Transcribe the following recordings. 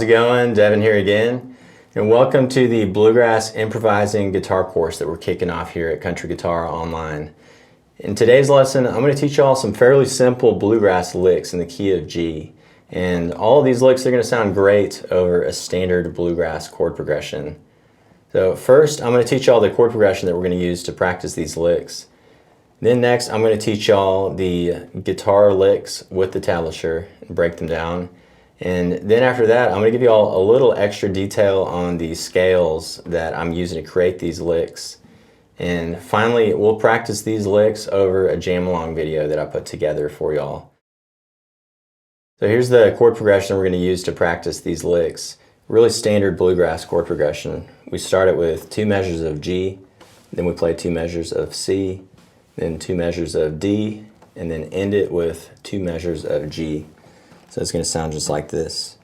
how's it going? Devin here again, and welcome to the Bluegrass Improvising guitar course that we're kicking off here at Country Guitar Online. In today's lesson, I'm going to teach y'all some fairly simple bluegrass licks in the key of G. And all of these licks are going to sound great over a standard bluegrass chord progression. So first, I'm going to teach y'all the chord progression that we're going to use to practice these licks. Then next, I'm going to teach y'all the guitar licks with the tablature and break them down. And then after that, I'm going to give you all a little extra detail on the scales that I'm using to create these licks. And finally, we'll practice these licks over a jam-along video that I put together for y'all. So here's the chord progression we're going to use to practice these licks. Really standard bluegrass chord progression. We start it with 2 measures of G, then we play 2 measures of C, then 2 measures of D, and then end it with 2 measures of G. So it's going to sound just like this.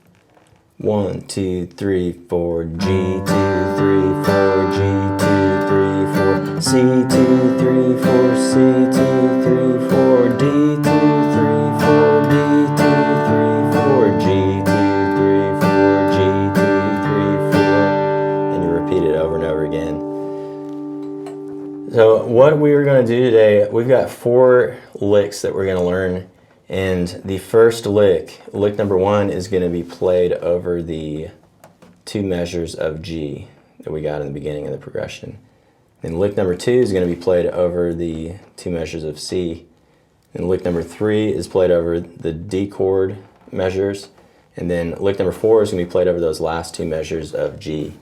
1, 2, 3, 4, G, 2, 3, 4, G, 2, 3, 4, C, 2, 3, 4, C, 2, 3, 4, D, 2, 3, 4, D, 2, 3, 4, G, 2, 3, 4, G, 2, 3, 4, and you repeat it over and over again. So what we are going to do today, we've got 4 licks that we're going to learn. And the first lick number 1, is going to be played over the 2 measures of G that we got in the beginning of the progression. Then lick number 2 is going to be played over the 2 measures of C. And lick number 3 is played over the D chord measures. And then lick number 4 is going to be played over those last 2 measures of G.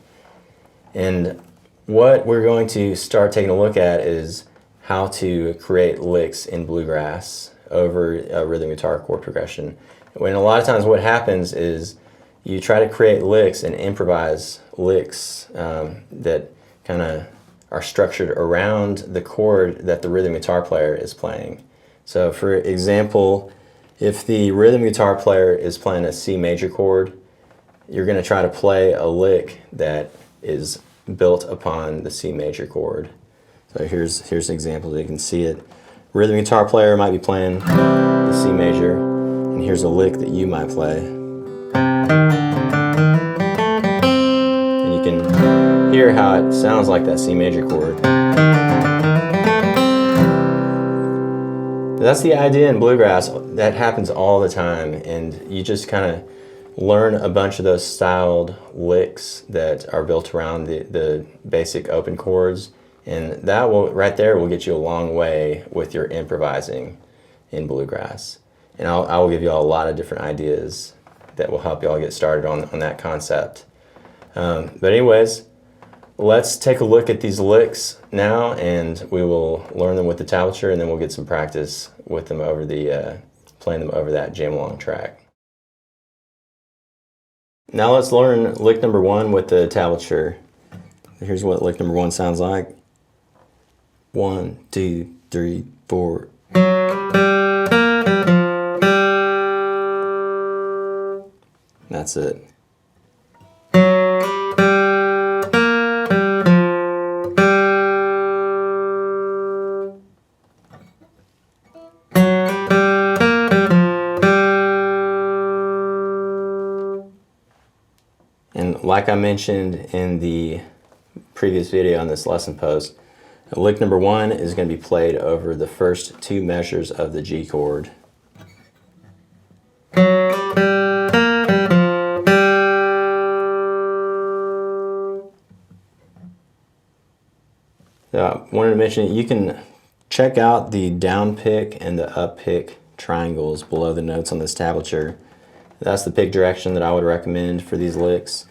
And what we're going to start taking a look at is how to create licks in bluegrass over a rhythm guitar chord progression. When a lot of times what happens is you try to create licks and improvise licks that kind of are structured around the chord that the rhythm guitar player is playing. So for example, if the rhythm guitar player is playing a C major chord, you're going to try to play a lick that is built upon the C major chord. So here's an example so you can see it. Rhythm guitar player might be playing the C major, and here's a lick that you might play. And you can hear how it sounds like that C major chord. That's the idea in bluegrass. That happens all the time, and you just kind of learn a bunch of those styled licks that are built around the basic open chords. And that will, right there, will get you a long way with your improvising in bluegrass. And I will give you all a lot of different ideas that will help you all get started on that concept. But anyways, let's take a look at these licks now, and we will learn them with the tablature, and then we'll get some practice with them over playing them over that jam-along track. Now let's learn lick number 1 with the tablature. Here's what lick number 1 sounds like. 1, 2, 3, 4. That's it. And like I mentioned in the previous video on this lesson post, lick number 1 is going to be played over the first 2 measures of the G chord. So I wanted to mention, you can check out the down pick and the up pick triangles below the notes on this tablature. That's the pick direction that I would recommend for these licks.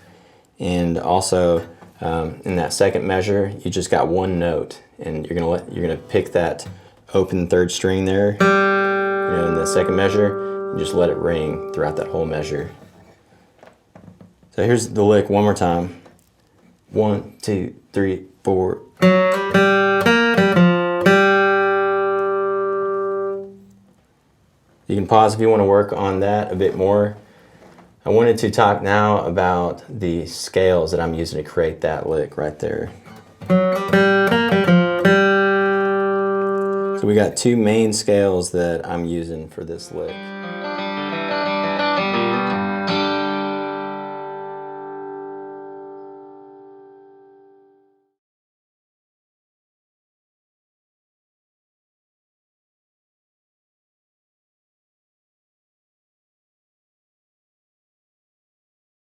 And also, in that second measure, you just got 1 note, and you're gonna pick that open 3rd string there. In the second measure, and just let it ring throughout that whole measure. So here's the lick one more time. 1, 2, 3, 4. You can pause if you want to work on that a bit more. I wanted to talk now about the scales that I'm using to create that lick right there. So we got 2 main scales that I'm using for this lick.